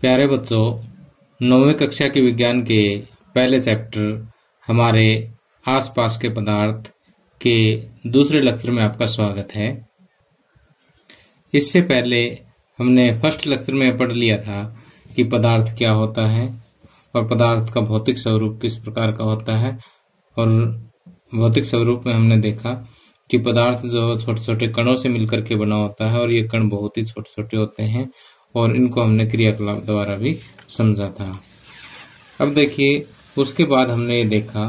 प्यारे बच्चों, 9वीं कक्षा के विज्ञान के पहले चैप्टर हमारे आसपास के पदार्थ के दूसरे लेक्चर में आपका स्वागत है। इससे पहले हमने फर्स्ट लेक्चर में पढ़ लिया था कि पदार्थ क्या होता है और पदार्थ का भौतिक स्वरूप किस प्रकार का होता है। और भौतिक स्वरूप में हमने देखा कि पदार्थ जो छोटे छोटे कणों से मिलकर के बना होता है और ये कण बहुत ही छोटे छोटे होते हैं और इनको हमने क्रियाकलाप द्वारा भी समझा था। अब देखिए, उसके बाद हमने ये देखा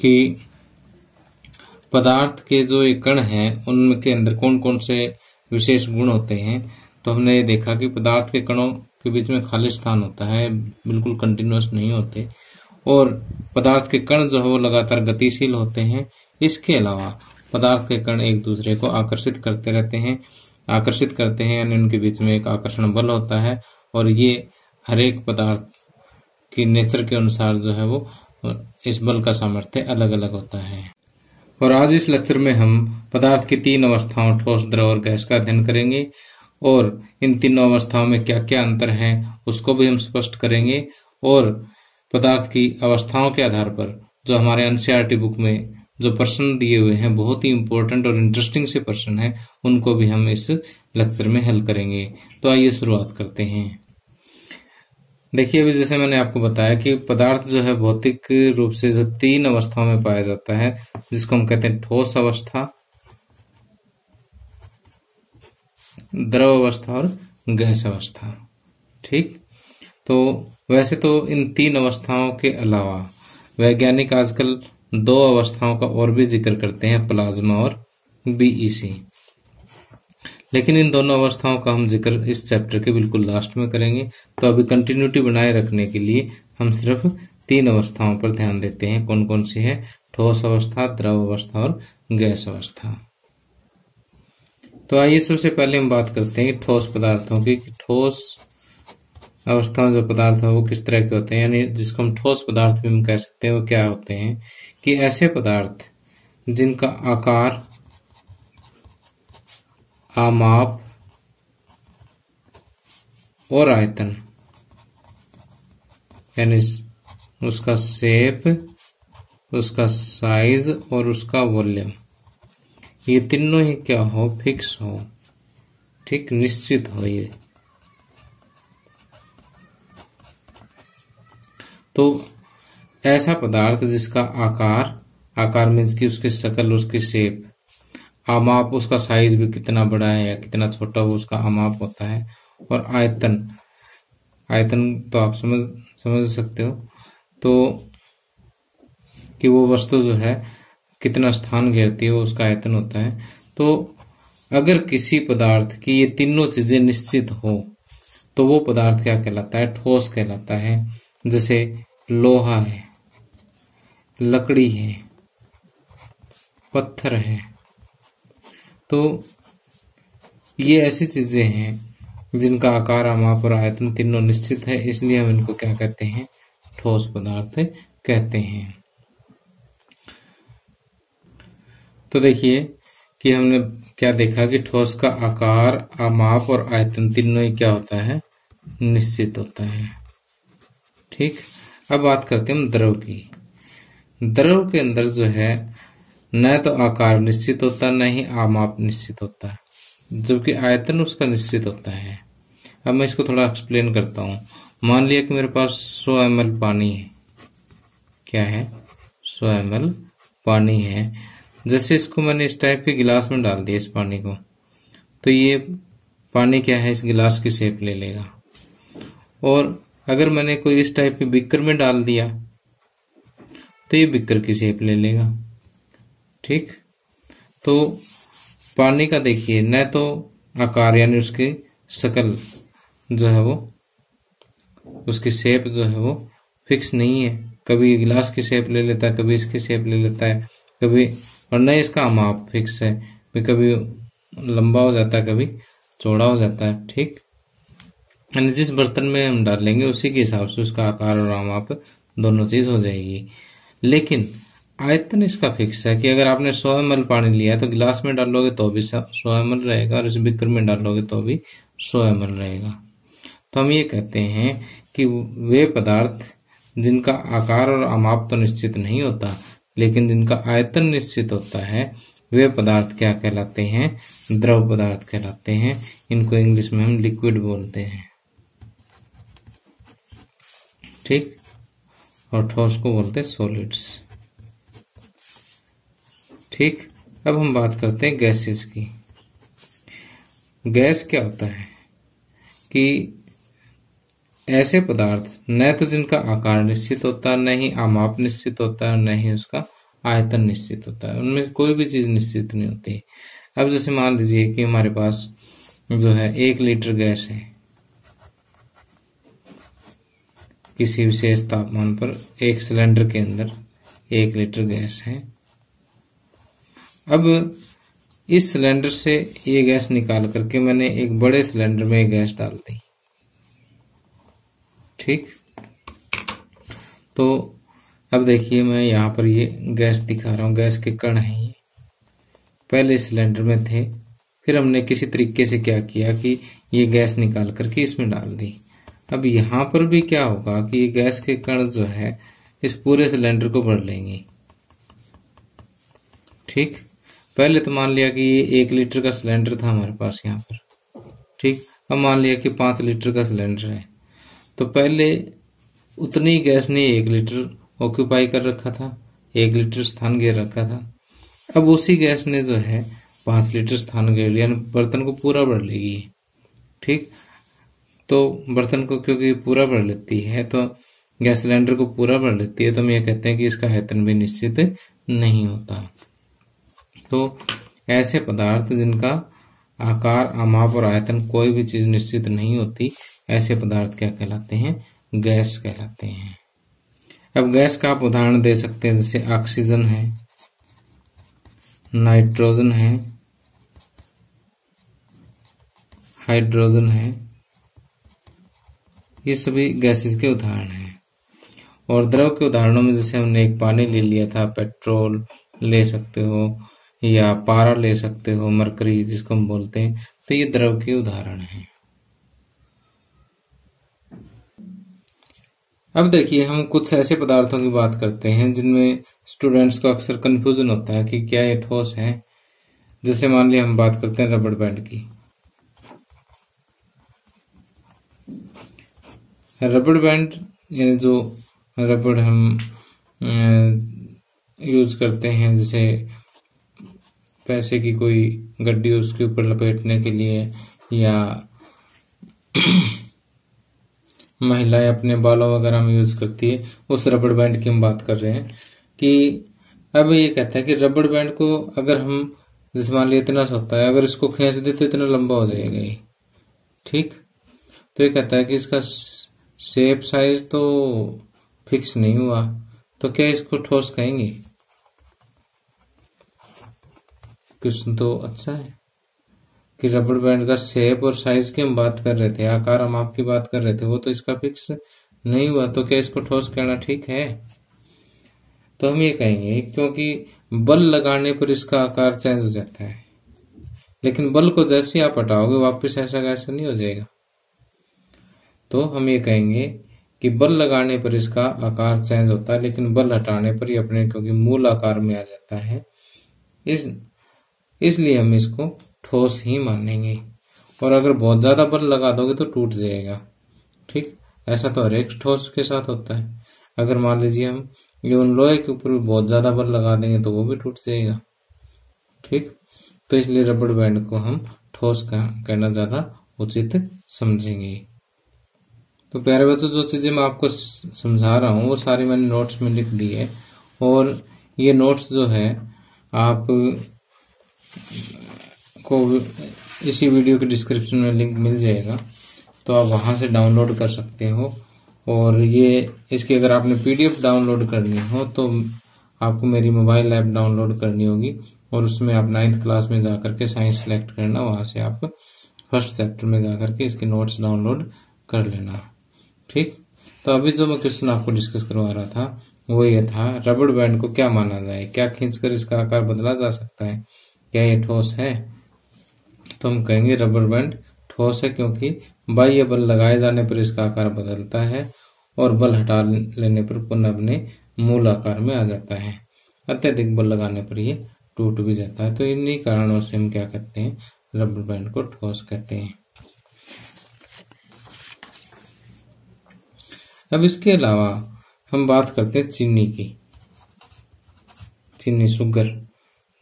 कि पदार्थ के जो ये कण हैं उनके अंदर कौन कौन से विशेष गुण होते हैं। तो हमने ये देखा कि पदार्थ के कणों के बीच में खाली स्थान होता है, बिल्कुल कंटिन्यूअस नहीं होते, और पदार्थ के कण जो है वो लगातार गतिशील होते हैं। इसके अलावा पदार्थ के कण एक दूसरे को आकर्षित करते रहते हैं, यानी उनके बीच में एक आकर्षण बल होता है और ये हर एक पदार्थ की नेचर के अनुसार जो है वो इस बल का सामर्थ्य अलग अलग होता है। और आज इस लेक्चर में हम पदार्थ की 3 अवस्थाओं ठोस, द्रव और गैस का अध्ययन करेंगे और इन तीनों अवस्थाओं में क्या क्या अंतर है उसको भी हम स्पष्ट करेंगे। और पदार्थ की अवस्थाओं के आधार पर जो हमारे एनसीईआरटी बुक में जो प्रश्न दिए हुए हैं, बहुत ही इंपॉर्टेंट और इंटरेस्टिंग से प्रश्न हैं, उनको भी हम इस लेक्चर में हल करेंगे। तो आइए शुरुआत करते हैं। देखिए, अभी जैसे मैंने आपको बताया कि पदार्थ जो है भौतिक रूप से जो 3 अवस्थाओं में पाया जाता है, जिसको हम कहते हैं ठोस अवस्था, द्रव अवस्था और गैस अवस्था। ठीक, तो वैसे तो इन 3 अवस्थाओं के अलावा वैज्ञानिक आजकल 2 अवस्थाओं का और भी जिक्र करते हैं, प्लाज्मा और बीईसी। लेकिन इन दोनों अवस्थाओं का हम जिक्र इस चैप्टर के बिल्कुल लास्ट में करेंगे। तो अभी कंटिन्यूटी बनाए रखने के लिए हम सिर्फ 3 अवस्थाओं पर ध्यान देते हैं। कौन कौन सी है? ठोस अवस्था, द्रव अवस्था और गैस अवस्था। तो आइए सबसे पहले हम बात करते हैं ठोस पदार्थों की। ठोस अवस्था में जो पदार्थ है वो किस तरह के होते हैं, यानी जिसको हम ठोस पदार्थ भी हम कह सकते हैं, वो क्या होते हैं कि ऐसे पदार्थ जिनका आकार, आमाप और आयतन, यानी उसका शेप, उसका साइज और उसका वॉल्यूम, ये तीनों ही क्या हो? फिक्स हो, ठीक, निश्चित हो। ये तो ऐसा पदार्थ जिसका आकार मीन्स की उसकी शक्ल, उसकी शेप, आमाप, उसका साइज भी कितना बड़ा है या कितना छोटा वो उसका आमाप होता है, और आयतन तो आप समझ सकते हो, तो कि वो वस्तु जो है कितना स्थान घेरती है वो उसका आयतन होता है। तो अगर किसी पदार्थ की ये तीनों चीजें निश्चित हो तो वो पदार्थ क्या कहलाता है? ठोस कहलाता है। जैसे लोहा है, लकड़ी है, पत्थर है, तो ये ऐसी चीजें हैं जिनका आकार, आमाप और आयतन तीनों निश्चित है, इसलिए हम इनको क्या कहते हैं? ठोस पदार्थ कहते हैं। तो देखिए कि हमने क्या देखा कि ठोस का आकार, आमाप और आयतन तीनों ही क्या होता है? निश्चित होता है। ठीक, अब बात करते हैं हम द्रव की। द्रव के अंदर जो है न तो आकार निश्चित होता, न ही आमाप निश्चित होता, जबकि आयतन उसका निश्चित होता है। अब मैं इसको थोड़ा एक्सप्लेन करता हूँ। मान लिया कि मेरे पास 100 ml पानी है। क्या है? 100 ml पानी है। जैसे इसको मैंने इस टाइप के गिलास में डाल दिया, इस पानी को, तो ये पानी क्या है? इस गिलास की शेप ले लेगा। और अगर मैंने कोई इस टाइप के बीकर में डाल दिया तो ये बीकर की शेप ले लेगा। ठीक, तो पानी का देखिए न तो आकार यानी उसकी शक्ल जो है वो, उसकी शेप जो है वो फिक्स नहीं है, कभी गिलास की शेप ले लेता है, कभी इसकी शेप ले लेता है, कभी, और न इसका आमाप फिक्स है, कभी लंबा हो जाता है, कभी चौड़ा हो जाता है। ठीक, यानी जिस बर्तन में हम डालेंगे उसी के हिसाब से उसका आकार और आमाप दोनों चीज हो जाएगी। लेकिन आयतन इसका फिक्स है कि अगर आपने 100 ml पानी लिया है तो गिलास में डालोगे तो भी 100 ml रहेगा और इस बीकर में डालोगे तो भी 100 ml रहेगा। तो हम ये कहते हैं कि वे पदार्थ जिनका आकार और आमाप तो निश्चित नहीं होता लेकिन जिनका आयतन निश्चित होता है, वे पदार्थ क्या कहलाते हैं? द्रव पदार्थ कहलाते हैं। इनको इंग्लिश में हम लिक्विड बोलते हैं। ठीक, और ठोस को बोलते हैं सॉलिड्स। ठीक, अब हम बात करते हैं गैसेस की। गैस क्या होता है कि ऐसे पदार्थ न तो जिनका आकार निश्चित होता, न ही आमाप निश्चित होता, न ही उसका आयतन निश्चित होता है, उनमें कोई भी चीज निश्चित नहीं होती। अब जैसे मान लीजिए कि हमारे पास जो है 1 लीटर गैस है, किसी विशेष तापमान पर एक सिलेंडर के अंदर 1 लीटर गैस है। अब इस सिलेंडर से ये गैस निकाल करके मैंने एक बड़े सिलेंडर में ये गैस डाल दी। ठीक, तो अब देखिए मैं यहाँ पर ये गैस दिखा रहा हूँ, गैस के कण हैं ये। पहले सिलेंडर में थे, फिर हमने किसी तरीके से क्या किया कि ये गैस निकाल करके इसमें डाल दी। अब यहाँ पर भी क्या होगा कि ये गैस के कण जो है इस पूरे सिलेंडर को भर लेंगे। ठीक, पहले तो मान लिया कि ये 1 लीटर का सिलेंडर था हमारे पास यहाँ पर। ठीक, अब मान लिया कि 5 लीटर का सिलेंडर है, तो पहले उतनी गैस ने 1 लीटर ऑक्यूपाई कर रखा था, 1 लीटर स्थान घेर रखा था। अब उसी गैस ने जो है 5 लीटर स्थान घेर लिया, बर्तन को पूरा भर लेगी। ठीक, तो बर्तन को क्योंकि पूरा भर लेती है, तो गैस सिलेंडर को पूरा भर लेती है, तो हम ये कहते हैं कि इसका आयतन भी निश्चित नहीं होता। तो ऐसे पदार्थ जिनका आकार, आमाप और आयतन कोई भी चीज निश्चित नहीं होती, ऐसे पदार्थ क्या कहलाते हैं? गैस कहलाते हैं। अब गैस का आप उदाहरण दे सकते हैं, जैसे ऑक्सीजन है, नाइट्रोजन है, हाइड्रोजन है, ये सभी गैसेस के उदाहरण हैं। और द्रव के उदाहरणों में जैसे हमने एक पानी ले लिया था, पेट्रोल ले सकते हो या पारा ले सकते हो, मरकरी जिसको हम बोलते हैं, तो ये द्रव के उदाहरण हैं। अब देखिए हम कुछ ऐसे पदार्थों की बात करते हैं जिनमें स्टूडेंट्स को अक्सर कंफ्यूजन होता है कि क्या ये ठोस है। जैसे मान लिया हम बात करते हैं रबड़ बैंड की। रबड़ बैंड यानी जो रबड़ हम यूज करते हैं, जैसे पैसे की कोई गड्डी उसके ऊपर लपेटने के लिए, या महिलाएं अपने बालों वगैरह में यूज करती है, उस रबड़ बैंड की हम बात कर रहे हैं। कि अब ये कहता है कि रबड़ बैंड को अगर हम, जैसे मान लिया इतना सा होता है, अगर इसको खींच दे तो इतना लंबा हो जाएगा ये। ठीक, तो ये कहता है कि इसका शेप साइज तो फिक्स नहीं हुआ, तो क्या इसको ठोस कहेंगे? क्वेश्चन तो अच्छा है कि रबड़ बैंड का शेप और साइज की हम बात कर रहे थे, आकार हम आपकी बात कर रहे थे, वो तो इसका फिक्स नहीं हुआ, तो क्या इसको ठोस कहना ठीक है? तो हम ये कहेंगे क्योंकि बल लगाने पर इसका आकार चेंज हो जाता है, लेकिन बल को जैसे आप हटाओगे वापस ऐसा कैसा नहीं हो जाएगा। तो हम ये कहेंगे कि बल लगाने पर इसका आकार चेंज होता है, लेकिन बल हटाने पर ही अपने क्योंकि मूल आकार में आ जाता है, इसलिए हम इसको ठोस ही मानेंगे। और अगर बहुत ज्यादा बल लगा दोगे तो टूट जाएगा। ठीक, ऐसा तो हर एक ठोस के साथ होता है। अगर मान लीजिए हम इवन लोहे के ऊपर भी बहुत ज्यादा बल लगा देंगे तो वो भी टूट जाएगा। ठीक, तो इसलिए रबड़ बैंड को हम ठोस कहना ज्यादा उचित समझेंगे। तो प्यारे बच्चों, जो चीजें मैं आपको समझा रहा हूँ वो सारी मैंने नोट्स में लिख दी है, और ये नोट्स जो है आप को इसी वीडियो के डिस्क्रिप्शन में लिंक मिल जाएगा, तो आप वहां से डाउनलोड कर सकते हो। और ये इसकी अगर आपने पीडीएफ डाउनलोड करनी हो तो आपको मेरी मोबाइल ऐप डाउनलोड करनी होगी, और उसमें आप 9th क्लास में जाकर के साइंस सेलेक्ट करना, वहां से आप फर्स्ट चैप्टर में जाकर के इसके नोट्स डाउनलोड कर लेना। ठीक, तो अभी जो मैं क्वेश्चन आपको डिस्कस करवा रहा था वो ये था, रबड़ बैंड को क्या माना जाए, क्या खींचकर इसका आकार बदला जा सकता है, क्या ये ठोस है? तो हम कहेंगे रबड़ बैंड ठोस है क्योंकि बाह्य बल लगाए जाने पर इसका आकार बदलता है और बल हटा लेने पर पुनः अपने मूल आकार में आ जाता है। अत्यधिक बल लगाने पर ये टूट भी जाता है। तो इन्हीं कारणों से हम क्या कहते हैं, रबर बैंड को ठोस कहते हैं। अब इसके अलावा हम बात करते हैं चीनी की। चीनी, शुगर,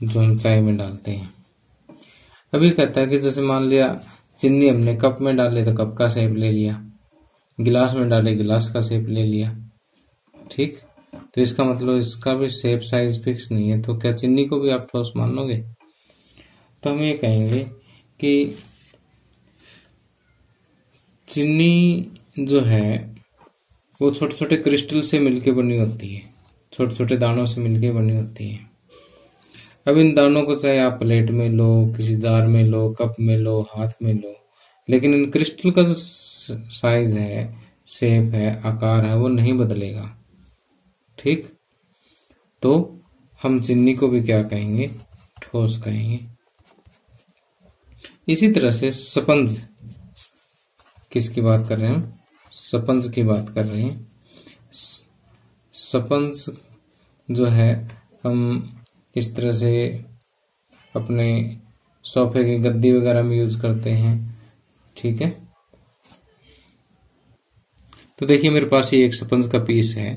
जो हम चाय में डालते हैं। अभी कहता है कि जैसे मान लिया चीनी हमने कप में डाले तो कप का शेप ले लिया, गिलास में डाले गिलास का शेप ले लिया, ठीक। तो इसका मतलब इसका भी शेप साइज फिक्स नहीं है, तो क्या चीनी को भी आप ठोस मानोगे? तो हम ये कहेंगे कि चीनी जो है वो छोटे छोटे क्रिस्टल से मिलके बनी होती है, छोटे छोटे दानों से मिलके बनी होती है। अब इन दानों को चाहे आप प्लेट में लो, किसी जार में लो, कप में लो, हाथ में लो, लेकिन इन क्रिस्टल का जो साइज है, शेप है, आकार है, वो नहीं बदलेगा, ठीक। तो हम चीनी को भी क्या कहेंगे, ठोस कहेंगे। इसी तरह से स्पंज, किसकी बात कर रहे हैं हम, स्पंज की बात कर रहे हैं। स्पंज जो है हम इस तरह से अपने सोफे की गद्दी वगैरह में यूज करते हैं, ठीक है। तो देखिए मेरे पास ये एक स्पंज का पीस है,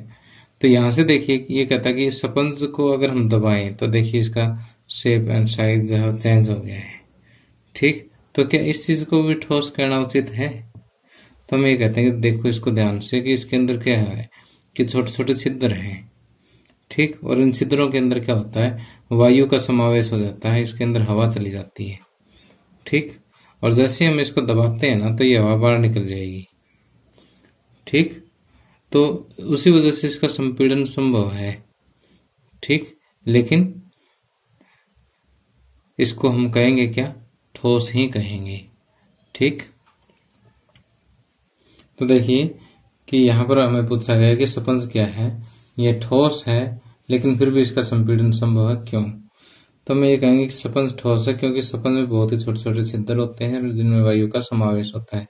तो यहां से देखिए ये कहता है कि स्पंज को अगर हम दबाएं तो देखिए इसका शेप एंड साइज जो है चेंज हो गया है, ठीक। तो क्या इस चीज को भी ठोस कहना उचित है? तो हम ये कहते हैं कि देखो इसको ध्यान से कि इसके अंदर क्या है कि छोटे छोटे छिद्र हैं, ठीक। और इन छिद्रों के अंदर क्या होता है, वायु का समावेश हो जाता है, इसके अंदर हवा चली जाती है, ठीक। और जैसे हम इसको दबाते हैं ना तो ये हवा बाहर निकल जाएगी, ठीक। तो उसी वजह से इसका संपीड़न संभव है, ठीक। लेकिन इसको हम कहेंगे क्या, ठोस ही कहेंगे, ठीक। तो देखिए कि यहां पर हमें पूछा गया कि स्पंज क्या है, यह ठोस है लेकिन फिर भी इसका संपीड़न संभव है, क्यों? तो हम ये कहेंगे कि स्पंज ठोस है क्योंकि स्पंज में बहुत ही छोटे छोटे छिद्र होते हैं जिनमें वायु का समावेश होता है।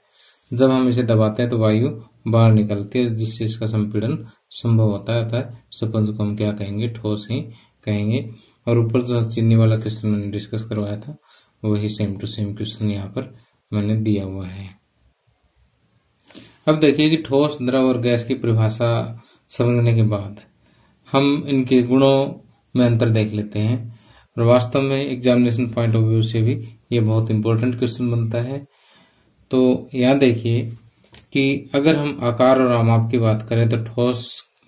जब हम इसे दबाते हैं तो वायु बाहर निकलती है जिससे इसका संपीड़न संभव होता है, अतः स्पंज को हम क्या कहेंगे, ठोस ही कहेंगे। और ऊपर जो चीनी वाला क्वेश्चन मैंने डिस्कस करवाया था वही सेम टू सेम क्वेश्चन यहाँ पर मैंने दिया हुआ है। अब देखिए कि ठोस, द्रव और गैस की परिभाषा समझने के बाद हम इनके गुणों में अंतर देख लेते हैं, और वास्तव में एग्जामिनेशन पॉइंट ऑफ व्यू से भी ये बहुत इंपॉर्टेंट क्वेश्चन बनता है। तो यहाँ देखिए कि अगर हम आकार और माप की बात करें तो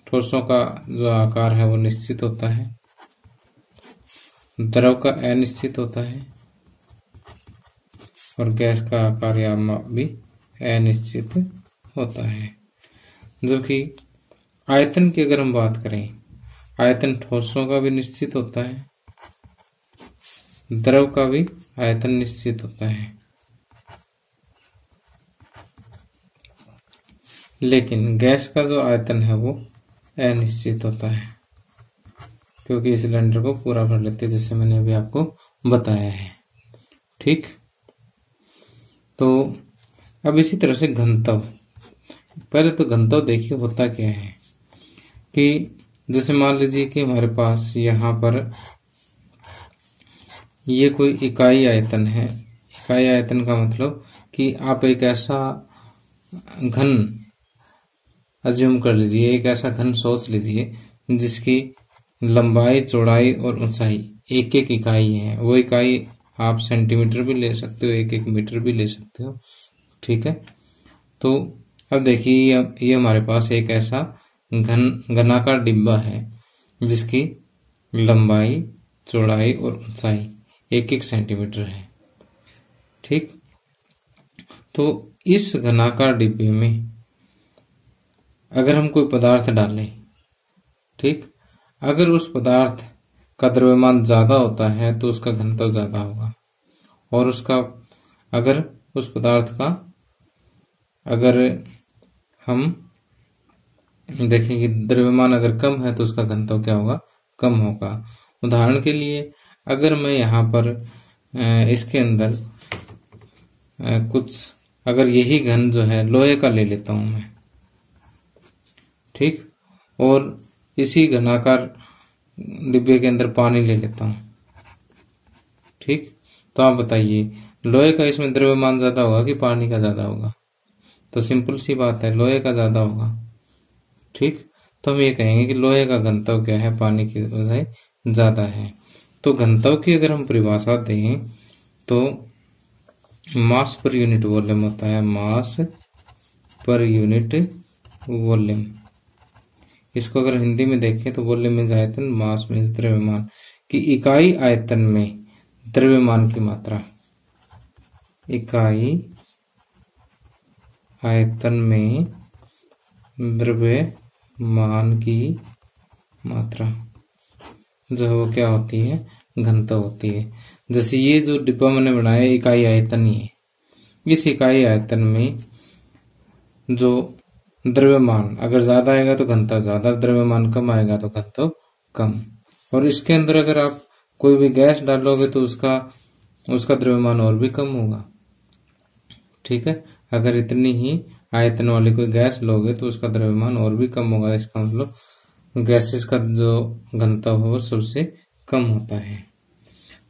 ठोसों का जो आकार है वो निश्चित होता है, द्रव का अनिश्चित होता है और गैस का आकार या माप भी अनिश्चित होता है। जबकि आयतन की अगर हम बात करें, आयतन ठोसों का भी निश्चित होता है, द्रव का भी आयतन निश्चित होता है, लेकिन गैस का जो आयतन है वो अनिश्चित होता है क्योंकि इस सिलेंडर को पूरा भर लेते हैं, जैसे मैंने अभी आपको बताया है, ठीक। तो अब इसी तरह से घनत्व, पहले तो घनत्व देखिए होता क्या है कि जैसे मान लीजिए कि हमारे पास यहाँ पर ये कोई इकाई आयतन है। इकाई आयतन का मतलब कि आप एक ऐसा घन अज्यूम कर लीजिए, एक ऐसा घन सोच लीजिए जिसकी लंबाई, चौड़ाई और ऊंचाई एक एक इकाई है। वो इकाई आप सेंटीमीटर भी ले सकते हो, एक एक मीटर भी ले सकते हो, ठीक है। तो अब देखिए ये हमारे पास एक ऐसा घनाकार डिब्बा है जिसकी लंबाई, चौड़ाई और ऊंचाई एक एक सेंटीमीटर है, ठीक। तो इस घनाकार डिब्बे में अगर हम कोई पदार्थ डालें, ठीक, अगर उस पदार्थ का द्रव्यमान ज्यादा होता है तो उसका घनत्व ज्यादा होगा, और उसका अगर उस पदार्थ का अगर हम देखें कि द्रव्यमान अगर कम है तो उसका घनत्व क्या होगा, कम होगा। उदाहरण के लिए अगर मैं यहाँ पर इसके अंदर कुछ अगर यही घन जो है लोहे का ले लेता हूं मैं, ठीक, और इसी घनाकार डिब्बे के अंदर पानी ले लेता हूं, ठीक, तो आप बताइए लोहे का इसमें द्रव्यमान ज्यादा होगा कि पानी का ज्यादा होगा? तो सिंपल सी बात है, लोहे का ज्यादा होगा, ठीक। तो हम ये कहेंगे कि लोहे का घनत्व क्या है, पानी की बजाय ज्यादा है। तो घनत्व की अगर हम परिभाषा दें तो मास पर यूनिट वॉल्यूम होता है, मास पर यूनिट वॉल्यूम। इसको अगर हिंदी में देखें तो वॉल्यूम मीन्स आयतन, मास मीन्स द्रव्यमान, की इकाई आयतन में द्रव्यमान की मात्रा, इकाई आयतन में द्रव्यमान की मात्रा जो है वो क्या होती है, घनत्व होती है। जैसे ये जो डिब्बा मैंने बनाया इकाई आयतन ही है, इस इकाई आयतन में जो द्रव्यमान अगर ज्यादा आएगा तो घनत्व ज्यादा, द्रव्यमान कम आएगा तो घनत्व कम। और इसके अंदर अगर आप कोई भी गैस डालोगे तो उसका द्रव्यमान और भी कम होगा, ठीक है। अगर इतनी ही आयतन वाली कोई गैस लोगे तो उसका द्रव्यमान और भी कम होगा। इसका मतलब गैसेस का जो घनत्व हो वो सबसे कम होता है।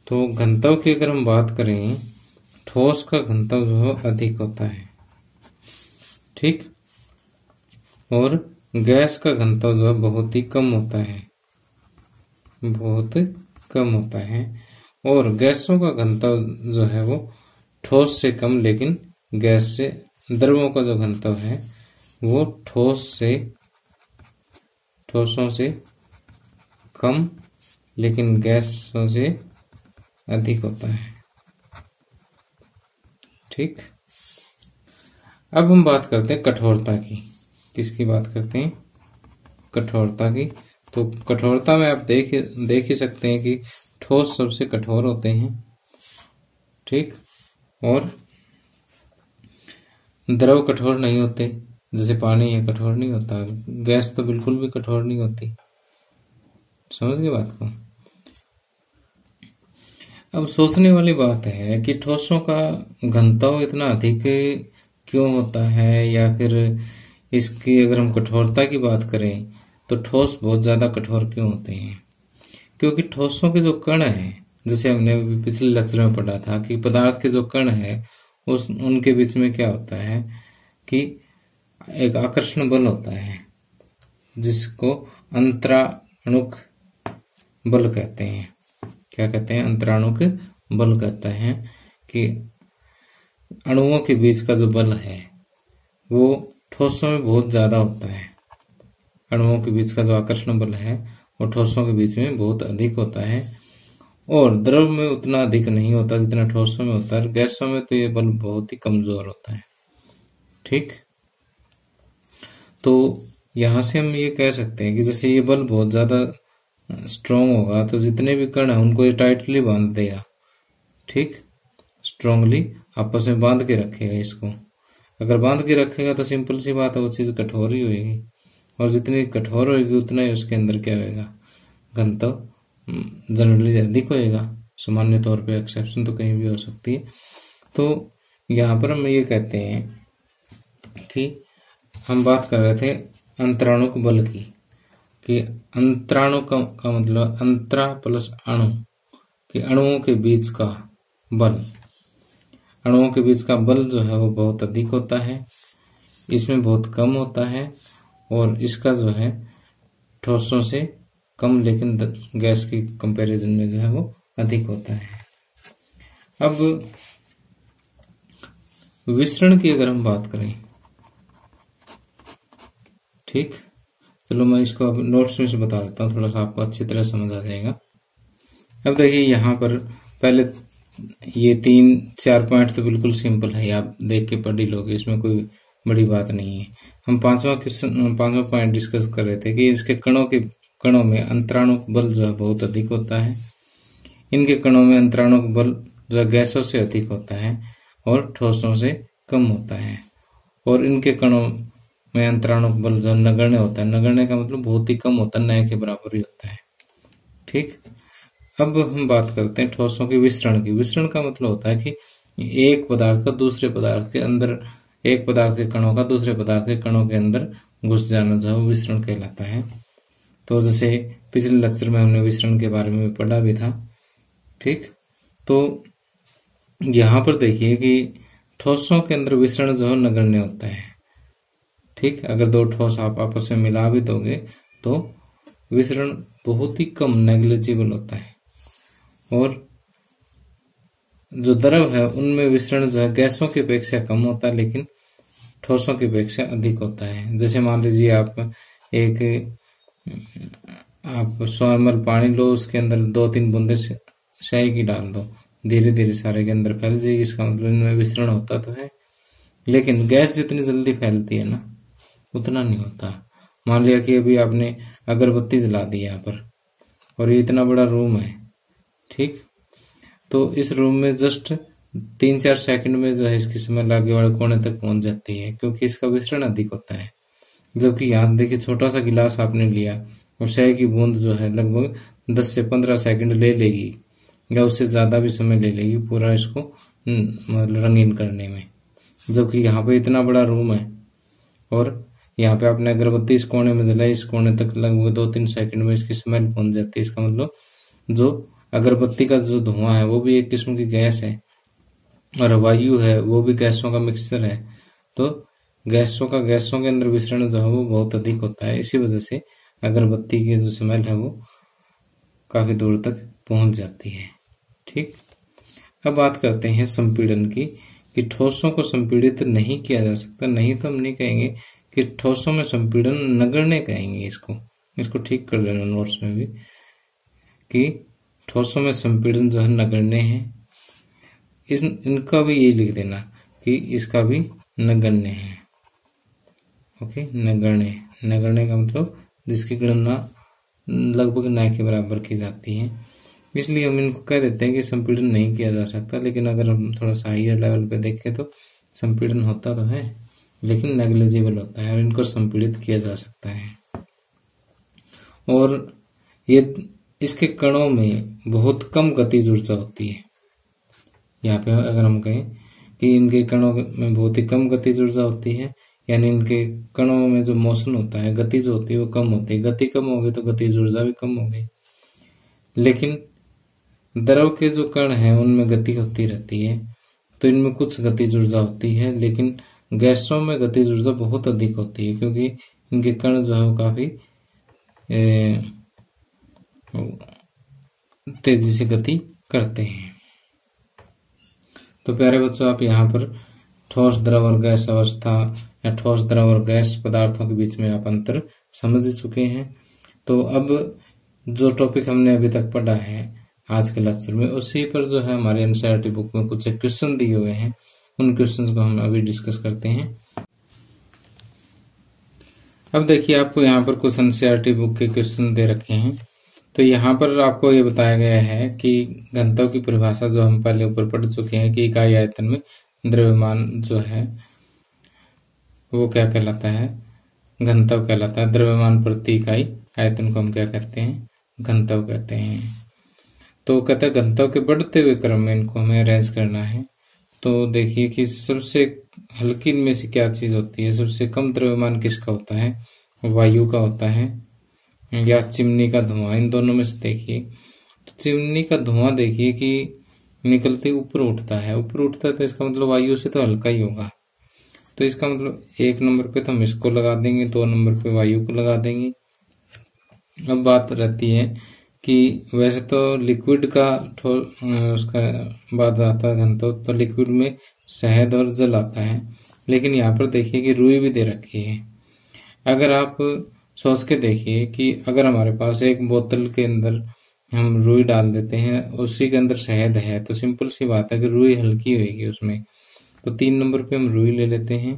तो घनत्व की अगर हम बात करें, ठोस का घनत्व जो है अधिक होता है, ठीक, और गैस का घनत्व जो है बहुत ही कम होता है, बहुत कम होता है। और गैसों का घनत्व जो है वो ठोस से कम, लेकिन गैस से, द्रवों का जो घनत्व है वो ठोसों से कम लेकिन गैसों से अधिक होता है, ठीक। अब हम बात करते हैं कठोरता की। किसकी बात करते हैं? कठोरता की। तो कठोरता में आप देख ही सकते हैं कि ठोस सबसे कठोर होते हैं, ठीक, और द्रव कठोर नहीं होते, जैसे पानी है कठोर नहीं होता, गैस तो बिल्कुल भी कठोर नहीं होती। समझ गए बात को? अब सोचने वाली बात है कि ठोसों का घनत्व इतना अधिक क्यों होता है, या फिर इसकी अगर हम कठोरता की बात करें तो ठोस बहुत ज्यादा कठोर क्यों होते हैं? क्योंकि ठोसों के जो कण हैं, जैसे हमने पिछले लेक्चर में पढ़ा था कि पदार्थ के जो कण है उनके बीच में क्या होता है कि एक आकर्षण बल होता है, जिसको अंतराणुक बल कहते हैं। क्या कहते हैं? अंतराणुक बल कहते हैं। कि अणुओं के बीच का जो बल है वो ठोसों में बहुत ज्यादा होता है। अणुओं के बीच का जो आकर्षण बल है वो ठोसों के बीच में बहुत अधिक होता है, और द्रव में उतना अधिक नहीं होता जितना ठोसों में होता है। गैसों में तो ये बल बहुत ही कमजोर होता है, ठीक। तो यहां से हम ये कह सकते हैं कि जैसे ये बल बहुत ज्यादा स्ट्रोंग होगा तो जितने भी कण हैं उनको ये टाइटली बांध देगा, ठीक, स्ट्रोंगली आपस में बांध के रखेगा इसको। अगर बांध के रखेगा तो सिंपल सी बात है वो चीज कठोर ही होगी, और जितनी कठोर होगी उतना ही उसके अंदर क्या होगा, घनत्व जनरली अधिक होएगा। सामान्य तौर पे एक्सेप्शन तो कहीं भी हो सकती है। तो यहाँ पर हम ये कहते हैं कि हम बात कर रहे थे अंतराणुक बल की, कि अंतराणु का मतलब अंतरा प्लस अणु, कि अणुओं के बीच का बल, अणुओं के बीच का बल जो है वो बहुत अधिक होता है, इसमें बहुत कम होता है, और इसका जो है ठोसों से कम लेकिन गैस की कंपैरिजन में जो है वो अधिक होता है। अब विसरण की अगर हम बात करें, ठीक, चलो मैं इसको अब नोट्स में से बता देता हूँ, थोड़ा सा आपको अच्छी तरह समझ आ जाएगा। अब देखिए यहाँ पर पहले ये 3-4 पॉइंट तो बिल्कुल सिंपल है, आप देख के पढ़ ही लोगे, इसमें कोई बड़ी बात नहीं है। हम पांचवा पॉइंट डिस्कस कर रहे थे कि इसके कणों में अंतराणुक बल जो है बहुत अधिक होता है। इनके कणों में अंतराणुक बल जो है गैसों से अधिक होता है और ठोसों से कम होता है, और इनके कणों में अंतराणुक बल जो नगण्य होता है। नगण्य का मतलब बहुत ही कम होता है, न के बराबर ही होता है, ठीक। अब हम बात करते हैं ठोसों के विसरण की। विसरण का मतलब होता है कि एक पदार्थ का दूसरे पदार्थ के अंदर, एक पदार्थ के कणों का दूसरे पदार्थ के कणों के अंदर घुस जाना जो है विसरण कहलाता है। तो जैसे पिछले लेक्चर में हमने विसरण के बारे में पढ़ा भी था। ठीक, तो यहाँ पर देखिए कि ठोसों के अंदर विसरण जो है नगण्य होता है। ठीक, अगर दो ठोस आप आपस में मिला भी दोगे तो विसरण बहुत ही कम, नेग्लिजिबल होता है। और जो द्रव है उनमें विसरण जो है गैसों की अपेक्षा कम होता है, लेकिन ठोसों की अपेक्षा अधिक होता है। जैसे मान लीजिए आप 100 ml पानी लो, उसके अंदर 2-3 बूंदे स्याही की डाल दो, धीरे धीरे सारे के अंदर फैल जाएगी। इसका मतलब इनमें विसरण होता तो है, लेकिन गैस जितनी जल्दी फैलती है ना उतना नहीं होता। मान लिया कि अभी आपने अगरबत्ती जला दी यहाँ पर, और ये इतना बड़ा रूम है। ठीक, तो इस रूम में जस्ट 3-4 सेकंड में जो है इसकी स्मेल आगे वाले कोने तक पहुंच जाती है, क्योंकि इसका विसरण अधिक होता है। जबकि यहाँ देखिए छोटा सा गिलास आपने लिया और स्याही की बूंद जो है लगभग 10 से 15 सेकंड ले लेगी, या उससे ज्यादा भी समय ले लेगी पूरा इसको मतलब रंगीन करने में। जबकि यहाँ पे इतना बड़ा रूम है और यहाँ पे आपने अगरबत्ती इस कोने में जलाई, इस कोने तक लगभग 2-3 सेकंड में इसकी स्मेल पहुंच जाती है। इसका मतलब जो अगरबत्ती का जो धुआं है वो भी एक किस्म की गैस है, और वायु है वो भी गैसों का मिक्सचर है। तो गैसों के अंदर विसरण जो है वो बहुत अधिक होता है। इसी वजह से अगरबत्ती की जो स्मेल है वो काफी दूर तक पहुंच जाती है। ठीक, अब बात करते हैं संपीड़न की, कि ठोसों को संपीड़ित नहीं किया जा सकता। नहीं तो हम नहीं कहेंगे कि ठोसों में संपीड़न, नगण्य कहेंगे इसको ठीक कर लेना नोट्स में भी, कि ठोसों में संपीड़न जो है नगण्य है। इनका भी ये लिख देना कि इसका भी नगण्य है। ओके, नगण्य का मतलब जिसकी गणना लगभग न के बराबर की जाती है। इसलिए हम इनको कह देते हैं कि संपीड़न नहीं किया जा सकता। लेकिन अगर हम थोड़ा सा हायर लेवल पे देखें तो संपीड़न होता तो है, लेकिन नेग्लिजिबल होता है, और इनको संपीड़ित किया जा सकता है। और ये इसके कणों में बहुत कम गतिज ऊर्जा होती है। यहाँ पे अगर हम कहें कि इनके कणों में बहुत ही कम गतिज ऊर्जा होती है, यानी इनके कणों में जो मोशन होता है, गति जो होती है वो कम होती है। गति कम होगी तो गतिज ऊर्जा भी कम होगी। लेकिन द्रव के जो कण हैं उनमें गति होती रहती है, तो इनमें कुछ गतिज ऊर्जा होती है। लेकिन गैसों में गतिज ऊर्जा बहुत अधिक होती है, क्योंकि इनके कण जो है वो काफी तेजी से गति करते हैं। तो प्यारे बच्चों, आप यहाँ पर ठोस, द्रव और गैस अवस्था या ठोस, द्रव और गैस पदार्थों के बीच में आप अंतर समझ चुके हैं। तो अब जो टॉपिक हमने अभी तक पढ़ा है आज के लेक्चर में, उसी पर जो है हमारे एनसीईआरटी बुक में कुछ क्वेश्चन दिए हुए हैं, उन क्वेश्चंस को हम अभी डिस्कस करते हैं। अब देखिए, आपको यहाँ पर कुछ एनसीईआरटी बुक के क्वेश्चन दे रखे हैं। तो यहाँ पर आपको ये बताया गया है कि घनत्व की परिभाषा जो हम पहले ऊपर पढ़ चुके हैं कि इकाई आयतन में द्रव्यमान जो है वो क्या कहलाता है, घनत्व कहलाता है। द्रव्यमान प्रति इकाई आयतन को हम क्या कहते हैं, घनत्व कहते हैं। तो कहते हैं घनत्व के बढ़ते हुए क्रम में इनको हमें अरेंज करना है। तो देखिए कि सबसे हल्की इनमें से क्या चीज होती है, सबसे कम द्रव्यमान किसका होता है, वायु का होता है या चिमनी का धुआं। इन दोनों में से देखिए, तो चिमनी का धुआं देखिए कि निकलते ऊपर उठता है, तो इसका मतलब वायु से तो हल्का ही होगा। तो इसका मतलब 1 नंबर पे तो हम इसको लगा देंगे, 2 नंबर पे वायु को लगा देंगे। अब बात रहती है कि वैसे तो लिक्विड का उसका बाद आता है घनत्व, तो लिक्विड में शहद और जल आता है। लेकिन यहाँ पर देखिए कि रुई भी दे रखी है। अगर आप सोच के देखिए कि अगर हमारे पास एक बोतल के अंदर हम रुई डाल देते हैं, उसी के अंदर शहद है, तो सिंपल सी बात है कि रुई हल्की होगी उसमें। तो 3 नंबर पे हम रुई ले लेते हैं,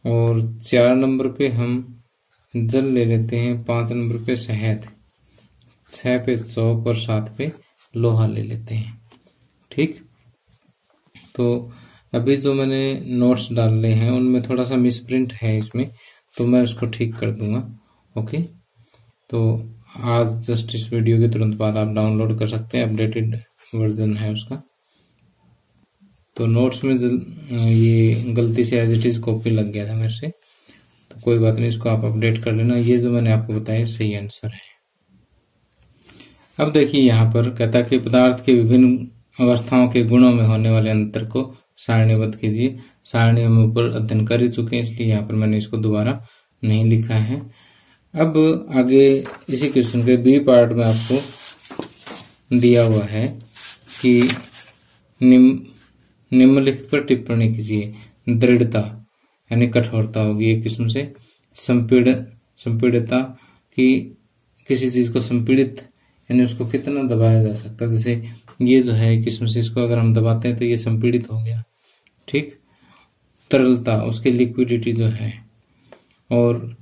और 4 नंबर पे हम जल ले लेते हैं, 5 नंबर पे शहद, 6 पे चौक और 7 पे लोहा ले लेते हैं। ठीक, तो अभी जो मैंने नोट्स डाले हैं उनमें थोड़ा सा मिसप्रिंट है इसमें, तो मैं उसको ठीक कर दूंगा। ओके, तो आज जस्ट इस वीडियो के तुरंत बाद आप डाउनलोड कर सकते हैं, अपडेटेड वर्जन है उसका। तो नोट्स में ये गलती से एज इट इज कॉपी लग गया था मेरे से, तो कोई बात नहीं, इसको आप अपडेट कर लेना। ये जो मैंने आपको बताया सही आंसर है। अब देखिए यहाँ पर कहता है कि पदार्थ के विभिन्न अवस्थाओं के गुणों में होने वाले अंतर को सारणीबद्ध कीजिए। सारणी हम ऊपर अध्ययन कर ही चुके हैं, इसलिए यहाँ पर मैंने इसको दोबारा नहीं लिखा है। अब आगे इसी क्वेश्चन के बी पार्ट में आपको दिया हुआ है कि निम्नलिखित पर टिप्पणी कीजिए। दृढ़ता यानी कठोरता होगी एक किस्म से। संपीड़ितता की किसी चीज को संपीड़ित यानी उसको कितना दबाया जा सकता है, जैसे ये जो है एक किस्म से इसको अगर हम दबाते हैं तो ये संपीड़ित हो गया, ठीक। तरलता उसकी लिक्विडिटी जो है, और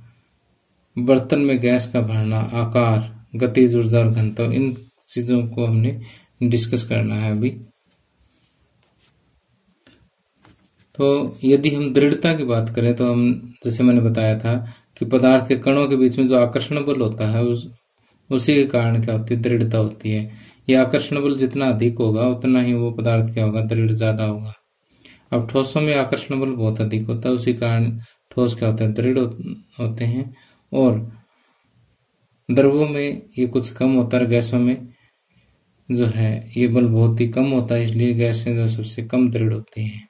बर्तन में गैस का भरना, आकार, गतिज ऊर्जा और घनत्व, इन चीजों को हमने डिस्कस करना है अभी। तो यदि हम दृढ़ता की बात करें तो हम जैसे मैंने बताया था कि पदार्थ के कणों के बीच में जो आकर्षण बल होता है उसी के कारण क्या होती है, दृढ़ता होती है। ये आकर्षण बल जितना अधिक होगा उतना ही वो पदार्थ क्या होगा, दृढ़ ज्यादा होगा। अब ठोसों में आकर्षण बल बहुत अधिक होता है, उसी कारण ठोस क्या होता है, दृढ़ होते हैं। और द्रवों में ये कुछ कम होता है, गैसों में जो है ये बल बहुत ही कम होता है, इसलिए गैसें जो सबसे कम दृढ़ होती हैं।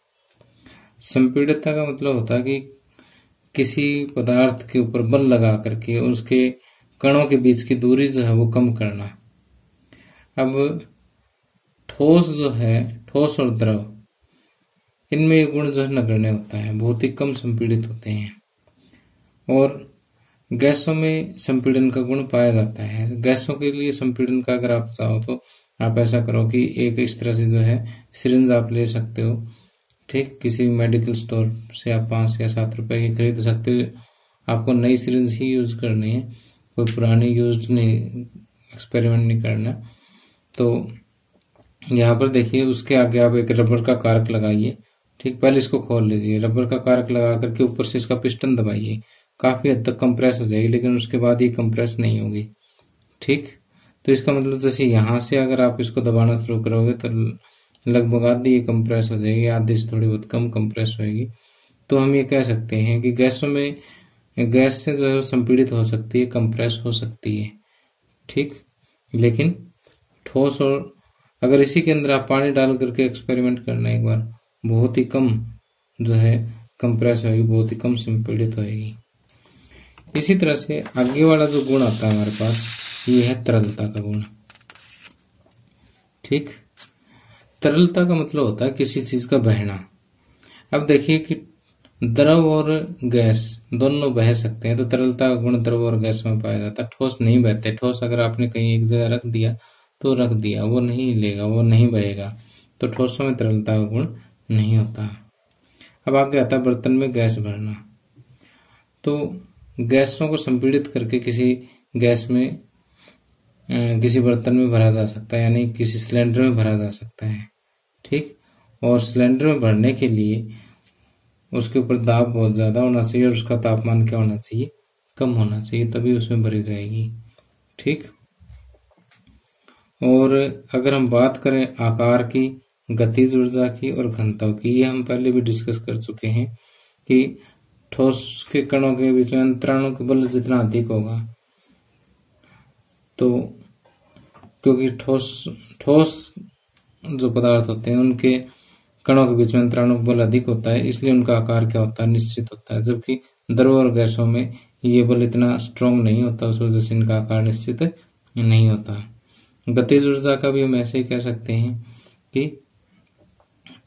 संपीड़ितता का मतलब होता है कि किसी पदार्थ के ऊपर बल लगा करके उसके कणों के बीच की दूरी जो है वो कम करना। अब ठोस जो है, ठोस और द्रव, इनमें ये गुण जो है नगण्य होता है, बहुत ही कम संपीड़ित होते हैं। और गैसों में संपीड़न का गुण पाया जाता है। गैसों के लिए संपीड़न का अगर आप चाहो तो आप ऐसा करो कि एक इस तरह से जो है सिरिंज आप ले सकते हो, ठीक। किसी मेडिकल स्टोर से आप 5 या 7 रुपए की खरीद सकते हो। आपको नई सिरिंज ही यूज करनी है, कोई पुरानी यूज नहीं, एक्सपेरिमेंट नहीं करना। तो यहाँ पर देखिए उसके आगे आप एक रबर का कारक लगाइए, ठीक। पहले इसको खोल लीजिए, रबर का कारक लगा करके ऊपर से इसका पिस्टन दबाइए, काफी हद तक कंप्रेस हो जाएगी, लेकिन उसके बाद ये कंप्रेस नहीं होगी, ठीक। तो इसका मतलब जैसे यहाँ से अगर आप इसको दबाना शुरू करोगे तो लगभग आधी ये कंप्रेस हो जाएगी, आधी से थोड़ी बहुत कम कंप्रेस होगी। तो हम ये कह सकते हैं कि गैसों में गैस से जो है संपीड़ित हो सकती है, कंप्रेस हो सकती है, ठीक। लेकिन ठोस और अगर इसी के अंदर आप पानी डाल करके एक्सपेरिमेंट करना एक बार, बहुत ही कम जो है कंप्रेस होगी, बहुत ही कम संपीड़ित होगी। इसी तरह से आगे वाला जो गुण आता है हमारे पास, ये है तरलता का गुण, ठीक। तरलता का मतलब होता है किसी चीज का बहना। अब देखिए कि द्रव और गैस दोनों बह सकते हैं, तो तरलता का गुण द्रव और गैस में पाया जाता है। ठोस नहीं बहते। ठोस अगर आपने कहीं एक जगह रख दिया तो रख दिया, वो नहीं लेगा, वो नहीं बहेगा, तो ठोसों में तरलता का गुण नहीं होता। अब आगे आता है बर्तन में गैस भरना। तो गैसों को संपीड़ित करके किसी गैस में किसी बर्तन में भरा जा सकता है, यानी किसी सिलेंडर में भरा जा सकता है, ठीक। और सिलेंडर में भरने के लिए उसके ऊपर दाब बहुत ज्यादा होना चाहिए और उसका तापमान क्या होना चाहिए, कम होना चाहिए, तभी उसमें भरी जाएगी, ठीक। और अगर हम बात करें आकार की, गतिज ऊर्जा की और घनत्व की, ये हम पहले भी डिस्कस कर चुके हैं कि ठोस के कणों के बीच में अंतराणु का बल जितना अधिक होगा, तो क्योंकि ठोस जो पदार्थ होते हैं उनके कणों के बीच में अंतराणु का बल अधिक होता है, इसलिए उनका आकार क्या होता है, निश्चित होता है। जबकि द्रव और गैसों में ये बल इतना स्ट्रांग नहीं होता, उस वजह से इनका आकार निश्चित नहीं होता। गतिज ऊर्जा का भी हम ऐसे ही कह सकते हैं कि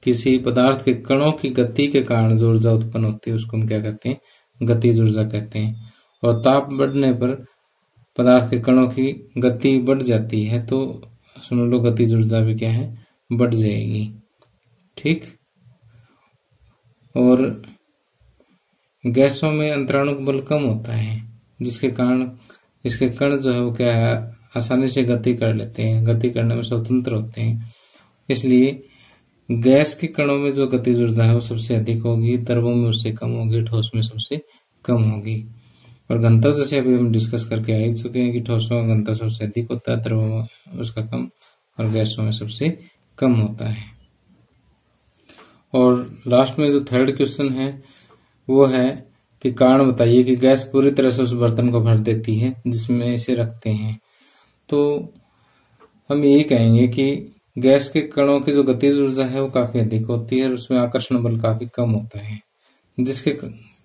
किसी पदार्थ के कणों की गति के कारण जो ऊर्जा उत्पन्न होती है उसको हम क्या कहते हैं, गतिज ऊर्जा कहते हैं। और ताप बढ़ने पर पदार्थ के कणों की गति बढ़ जाती है, तो सुन लो गतिज ऊर्जा भी क्या है, बढ़ जाएगी, ठीक। और गैसों में अंतराणु बल कम होता है, जिसके कारण इसके कण जो है वो क्या है, आसानी से गति कर लेते हैं, गति करने में स्वतंत्र होते हैं। इसलिए गैस के कणों में जो गतिज ऊर्जा है वो सबसे अधिक होगी, द्रवों में उससे कम होगी, ठोस में सबसे कम होगी। और घनत्व जैसे अभी हम डिस्कस करके आ ही चुके हैं कि ठोसों का घनत्व सबसे अधिक होता है, द्रवों में उसका कम, और गैसों में सबसे कम होता है। और लास्ट में जो थर्ड क्वेश्चन है वो है कि कारण बताइए कि गैस पूरी तरह से उस बर्तन को भर देती है जिसमें इसे रखते हैं। तो हम यही कहेंगे कि गैस के कणों की जो गतिज ऊर्जा है वो काफी अधिक होती है और उसमें आकर्षण बल काफी कम होता है, जिसके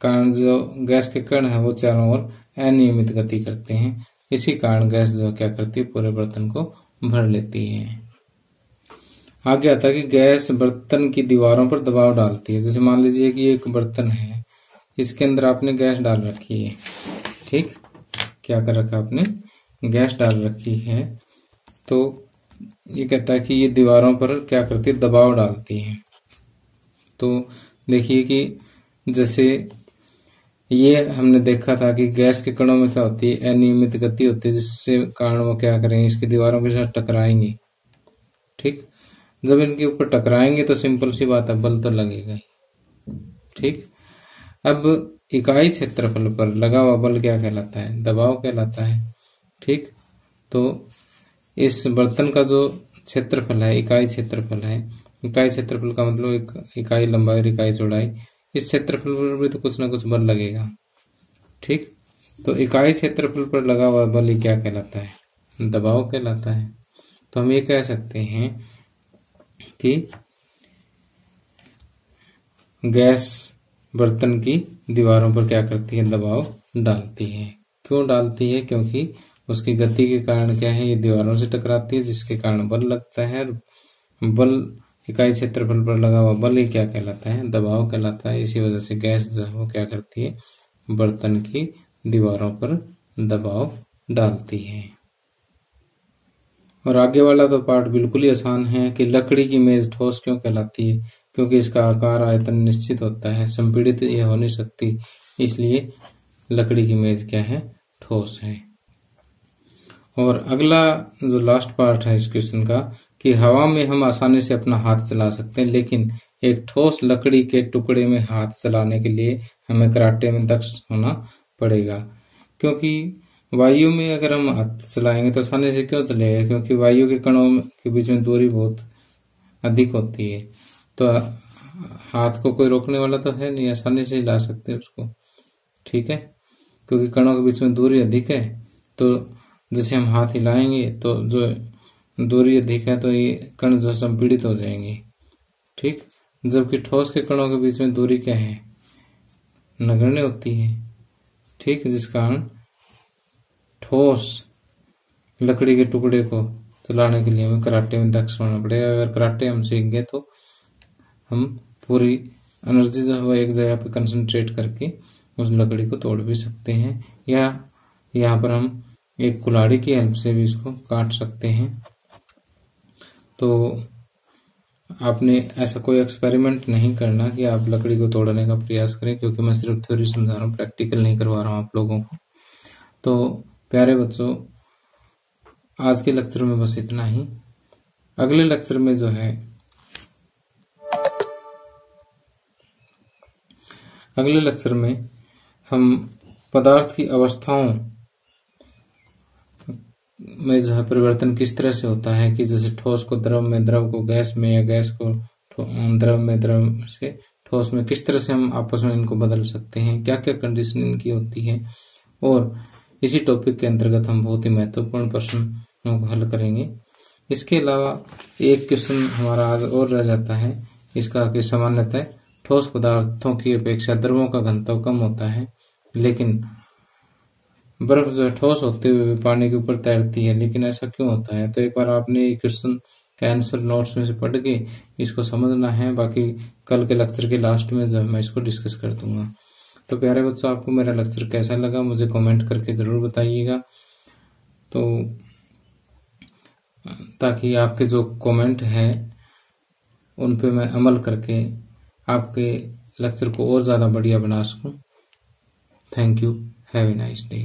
कारण जो गैस के कण है वो चारों ओर अनियमित गति करते हैं। इसी कारण गैस जो क्या करती है, पूरे बर्तन को भर लेती है। आगे आता है कि गैस बर्तन की दीवारों पर दबाव डालती है। जैसे मान लीजिए कि एक बर्तन है, इसके अंदर आपने गैस डाल रखी है, ठीक, क्या कर रखा आपने, गैस डाल रखी है। तो ये कहता है कि ये दीवारों पर क्या करती है, दबाव डालती है। तो देखिए कि जैसे ये हमने देखा था कि गैस के कणों में क्या होती है, अनियमित गति होती है, जिससे कारण वो क्या करेंगे, इसकी दीवारों के साथ टकराएंगे। ठीक, जब इनके ऊपर टकराएंगे तो सिंपल सी बात है, बल तो लगेगा ही। ठीक, अब इकाई क्षेत्रफल पर लगा हुआ बल क्या कहलाता है, दबाव कहलाता है। ठीक, तो इस बर्तन का जो क्षेत्रफल है, इकाई क्षेत्रफल है, इकाई क्षेत्रफल का मतलब एक इकाई लंबाई और इकाई चौड़ाई, इस क्षेत्रफल पर भी तो कुछ ना कुछ बल लगेगा। ठीक, तो इकाई क्षेत्रफल पर लगा हुआ बल ही क्या कहलाता है, दबाव कहलाता है। तो हम ये कह सकते हैं कि गैस बर्तन की दीवारों पर क्या करती है, दबाव डालती है। क्यों डालती है, क्योंकि उसकी गति के कारण क्या है, ये दीवारों से टकराती है, जिसके कारण बल लगता है। बल इकाई क्षेत्रफल पर लगा हुआ बल ही क्या कहलाता है, दबाव कहलाता है। इसी वजह से गैस जो है वो क्या करती है, बर्तन की दीवारों पर दबाव डालती है। और आगे वाला तो पार्ट बिल्कुल ही आसान है कि लकड़ी की मेज ठोस क्यों कहलाती है, क्योंकि इसका आकार आयतन निश्चित होता है, संपीड़ित ये हो नहीं सकती, इसलिए लकड़ी की मेज क्या है, ठोस है। और अगला जो लास्ट पार्ट है इस क्वेश्चन का कि हवा में हम आसानी से अपना हाथ चला सकते हैं, लेकिन एक ठोस लकड़ी के टुकड़े में हाथ चलाने के लिए हमें कराटे में दक्ष होना पड़ेगा। क्योंकि वायु में अगर हम हाथ चलाएंगे तो आसानी से क्यों चलेगा, क्योंकि वायु के कणों के बीच में दूरी बहुत अधिक होती है। तो हाथ को कोई रोकने वाला तो है नहीं, आसानी से हिला सकते हैं उसको। ठीक है, क्योंकि कणों के बीच में दूरी अधिक है, तो जैसे हम हाथ हिलाएंगे तो जो दूरी अधिक है तो ये कण जो संपीड़ित हो जाएंगे। ठीक, जबकि ठोस के कणों के बीच में दूरी क्या है, नगण्य होती है। ठीक, जिस कारण ठोस लकड़ी के टुकड़े को चलाने के लिए हमें कराटे में दक्ष होना पड़ेगा। अगर कराटे हम सीख गए तो हम पूरी एनर्जी जो है एक जगह पे कंसंट्रेट करके उस लकड़ी को तोड़ भी सकते हैं, या यहाँ पर हम एक कुल्हाड़ी की हेल्प से भी इसको काट सकते हैं। तो आपने ऐसा कोई एक्सपेरिमेंट नहीं करना कि आप लकड़ी को तोड़ने का प्रयास करें, क्योंकि मैं सिर्फ थ्योरी समझा रहा हूँ, प्रैक्टिकल नहीं करवा रहा हूँ आप लोगों को। तो प्यारे बच्चों, आज के लेक्चर में बस इतना ही। अगले लेक्चर में जो है, अगले लेक्चर में हम पदार्थ की अवस्थाओं में जो है परिवर्तन किस तरह से होता है, कि जैसे ठोस को द्रव में, द्रव को गैस में, या गैस को द्रव में, द्रव से ठोस में, किस तरह से हम आपस में इनको बदल सकते हैं, क्या क्या कंडीशन इनकी होती है। और इसी टॉपिक के अंतर्गत हम बहुत ही महत्वपूर्ण प्रश्नों को हल करेंगे। इसके अलावा एक क्वेश्चन हमारा आज और रह जाता है, इसका कि सामान्यतः ठोस पदार्थों की अपेक्षा द्रवों का घनत्व कम होता है, लेकिन बर्फ जो है ठोस होते हुए भी पानी के ऊपर तैरती है, लेकिन ऐसा क्यों होता है। तो एक बार आपने ये क्वेश्चन का आंसर नोट्स में से पढ़ के इसको समझना है। बाकी कल के लेक्चर के लास्ट में जो मैं इसको डिस्कस कर दूंगा। तो प्यारे बच्चों, आपको मेरा लेक्चर कैसा लगा मुझे कमेंट करके जरूर बताइएगा, तो ताकि आपके जो कमेंट है उन पे मैं अमल करके आपके लेक्चर को और ज्यादा बढ़िया बना सकूं। Thank you, have a nice day.